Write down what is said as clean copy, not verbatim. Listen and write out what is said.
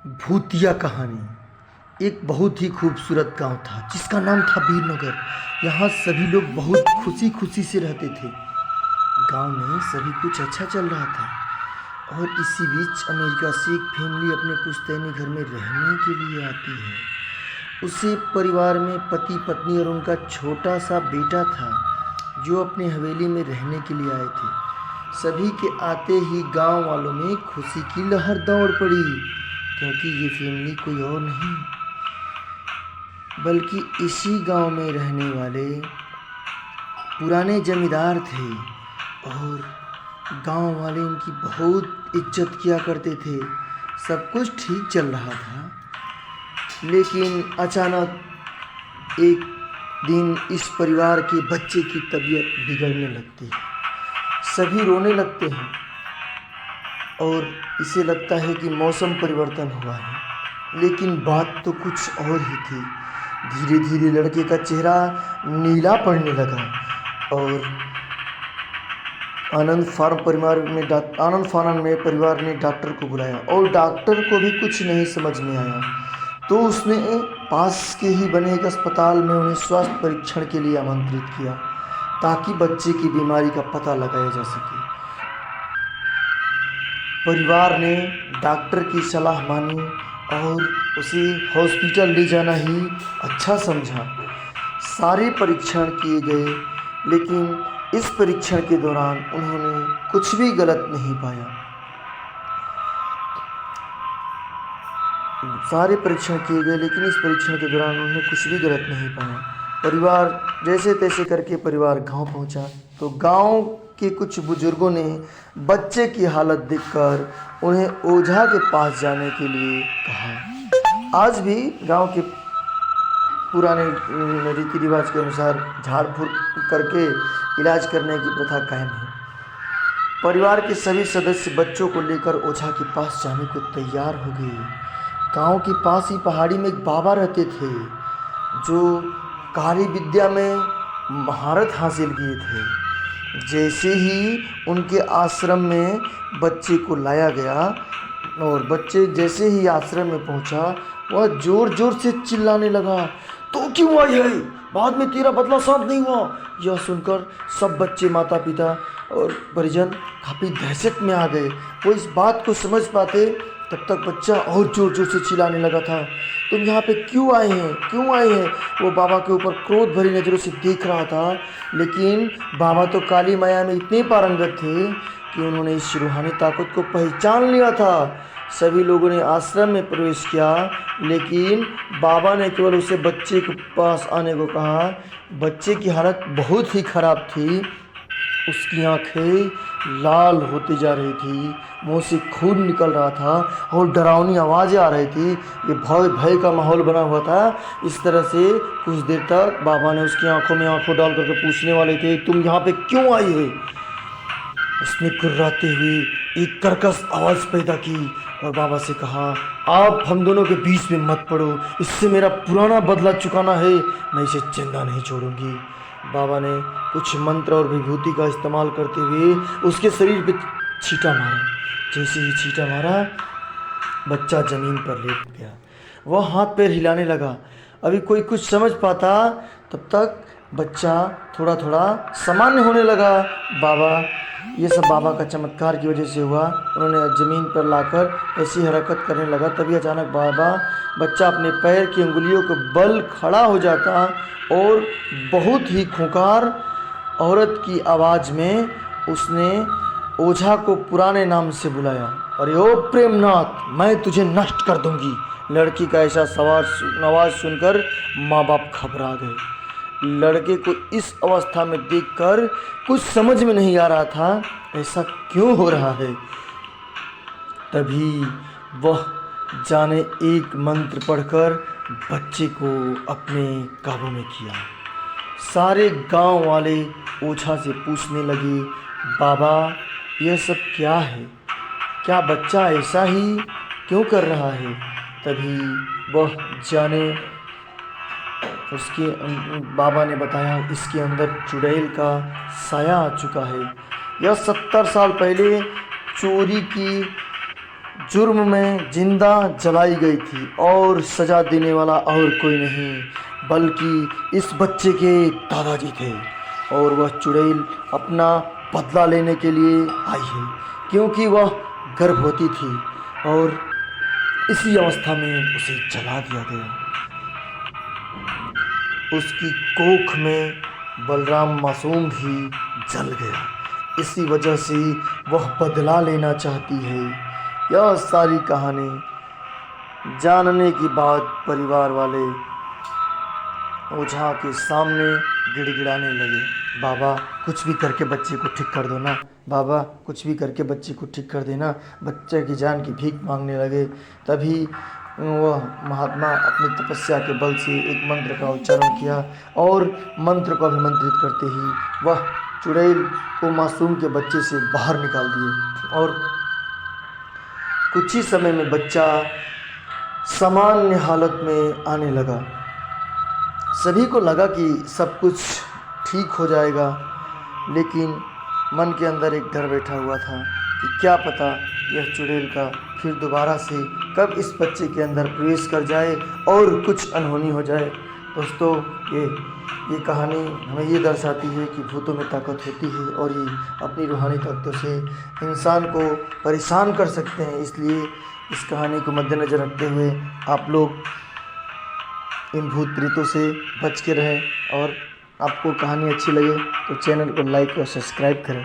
भूतिया कहानी। एक बहुत ही खूबसूरत गांव था जिसका नाम था वीरनगर। यहाँ सभी लोग बहुत खुशी खुशी से रहते थे। गांव में सभी कुछ अच्छा चल रहा था और इसी बीच अमेरिका से एक फैमिली अपने पुश्तैनी घर में रहने के लिए आती है। उसे परिवार में पति पत्नी और उनका छोटा सा बेटा था जो अपनी हवेली में रहने के लिए आए थे। सभी के आते ही गांव वालों में खुशी की लहर दौड़ पड़ी, क्योंकि ये फैमिली कोई और नहीं बल्कि इसी गांव में रहने वाले पुराने जमींदार थे। और गांव वाले इनकी बहुत इज्जत किया करते थे। सब कुछ ठीक चल रहा था, लेकिन अचानक एक दिन इस परिवार के बच्चे की तबीयत बिगड़ने लगती है। सभी रोने लगते हैं और इसे लगता है कि मौसम परिवर्तन हुआ है, लेकिन बात तो कुछ और ही थी। धीरे धीरे लड़के का चेहरा नीला पड़ने लगा और आनंद फार्म में परिवार ने डॉक्टर को बुलाया और डॉक्टर को भी कुछ नहीं समझ में आया। तो उसने पास के ही बने एक अस्पताल में उन्हें स्वास्थ्य परीक्षण के लिए आमंत्रित किया, ताकि बच्चे की बीमारी का पता लगाया जा सके। परिवार ने डॉक्टर की सलाह मानी और उसे हॉस्पिटल ले जाना ही अच्छा समझा। सारे परीक्षण किए गए, लेकिन इस परीक्षण के दौरान उन्होंने कुछ भी गलत नहीं पाया। सारे परीक्षण किए गए, लेकिन इस परीक्षण के दौरान उन्होंने कुछ भी गलत नहीं पाया। परिवार जैसे तैसे करके परिवार गांव पहुंचा, तो गांव के कुछ बुजुर्गों ने बच्चे की हालत देखकर उन्हें ओझा के पास जाने के लिए कहा। आज भी गांव के पुराने रीति रिवाज के अनुसार झाड़ फूक करके इलाज करने की प्रथा कायम है। परिवार के सभी सदस्य बच्चों को लेकर ओझा के पास जाने को तैयार हो गए। गांव के पास ही पहाड़ी में एक बाबा रहते थे जो कार्य विद्या में महारत हासिल किए थे। जैसे ही उनके आश्रम में बच्चे को लाया गया और बच्चे जैसे ही आश्रम में पहुंचा, वह जोर जोर से चिल्लाने लगा, तो क्यों आई है? बाद में तेरा बदला साफ नहीं हुआ। यह सुनकर सब बच्चे, माता पिता और परिजन काफ़ी दहशत में आ गए। वो इस बात को समझ पाते तब तक बच्चा और जोर जोर से चिल्लाने लगा था, तुम यहाँ पे क्यों आए हैं, क्यों आए हैं? वो बाबा के ऊपर क्रोध भरी नज़रों से देख रहा था, लेकिन बाबा तो काली माया में इतने पारंगत थे कि उन्होंने इस रूहानी ताकत को पहचान लिया था। सभी लोगों ने आश्रम में प्रवेश किया, लेकिन बाबा ने केवल उसे बच्चे के पास आने को कहा। बच्चे की हालत बहुत ही खराब थी। उसकी आंखें लाल होती जा रही थी, मुंह से खून निकल रहा था और डरावनी आवाज़ें आ रही थी। ये भय का माहौल बना हुआ था। इस तरह से कुछ देर तक बाबा ने उसकी आंखों में आंखों डाल करके पूछने वाले थे, तुम यहाँ पे क्यों आई है? उसने कुर्राते हुए एक कर्कश आवाज़ पैदा की और बाबा से कहा, आप हम दोनों के बीच में मत पड़ो, इससे मेरा पुराना बदला चुकाना है, मैं इसे जिंदा नहीं छोड़ूंगी। बाबा ने कुछ मंत्र और विभूति का इस्तेमाल करते हुए उसके शरीर पे छींटा मारा। जैसे ही छींटा मारा, बच्चा ज़मीन पर लेट गया। वह हाथ पैर हिलाने लगा। अभी कोई कुछ समझ पाता तब तक बच्चा थोड़ा थोड़ा सामान्य होने लगा। ये सब बाबा का चमत्कार की वजह से हुआ। उन्होंने ज़मीन पर लाकर ऐसी हरकत करने लगा, तभी अचानक बच्चा अपने पैर की अंगुलियों के बल खड़ा हो जाता और बहुत ही खूंखार औरत की आवाज़ में उसने ओझा को पुराने नाम से बुलाया, अरे ओ प्रेमनाथ, मैं तुझे नष्ट कर दूंगी। लड़की का ऐसा आवाज़ सुनकर माँ बाप घबरा गए। लड़के को इस अवस्था में देखकर कुछ समझ में नहीं आ रहा था, ऐसा क्यों हो रहा है। तभी वह जाने एक मंत्र पढ़कर बच्चे को अपने काबू में किया। सारे गांव वाले ओझा से पूछने लगे, बाबा यह सब क्या है? क्या बच्चा ऐसा ही क्यों कर रहा है? तभी वह जाने उसके बाबा ने बताया, इसके अंदर चुड़ैल का साया आ चुका है। यह 70 साल पहले चोरी की जुर्म में जिंदा जलाई गई थी और सज़ा देने वाला और कोई नहीं बल्कि इस बच्चे के दादाजी थे। और वह चुड़ैल अपना बदला लेने के लिए आई है क्योंकि वह गर्भवती थी और इसी अवस्था में उसे जला दिया गया। उसकी कोख में बलराम मासूम भी जल गया। इसी वजह से वह बदला लेना चाहती है। यह सारी कहानी जानने के बाद परिवार वाले ओझा के सामने गिड़गिड़ाने लगे, बाबा कुछ भी करके बच्चे को ठीक कर दो ना, बाबा कुछ भी करके बच्चे को ठीक कर देना। बच्चे की जान की भीख मांगने लगे। तभी वह महात्मा अपनी तपस्या के बल से एक मंत्र का उच्चारण किया और मंत्र को अभिमंत्रित करते ही वह चुड़ैल को मासूम के बच्चे से बाहर निकाल दिए और कुछ ही समय में बच्चा सामान्य हालत में आने लगा। सभी को लगा कि सब कुछ ठीक हो जाएगा, लेकिन मन के अंदर एक डर बैठा हुआ था कि क्या पता यह चुड़ैल का फिर दोबारा से कब इस बच्चे के अंदर प्रवेश कर जाए और कुछ अनहोनी हो जाए। दोस्तों, ये कहानी हमें ये दर्शाती है कि भूतों में ताकत होती है और ये अपनी रूहानी ताकतों से इंसान को परेशान कर सकते हैं। इसलिए इस कहानी को मद्देनज़र रखते हुए आप लोग इन भूत प्रेतों से बच के रहें। और आपको कहानी अच्छी लगे तो चैनल को लाइक और सब्सक्राइब करें।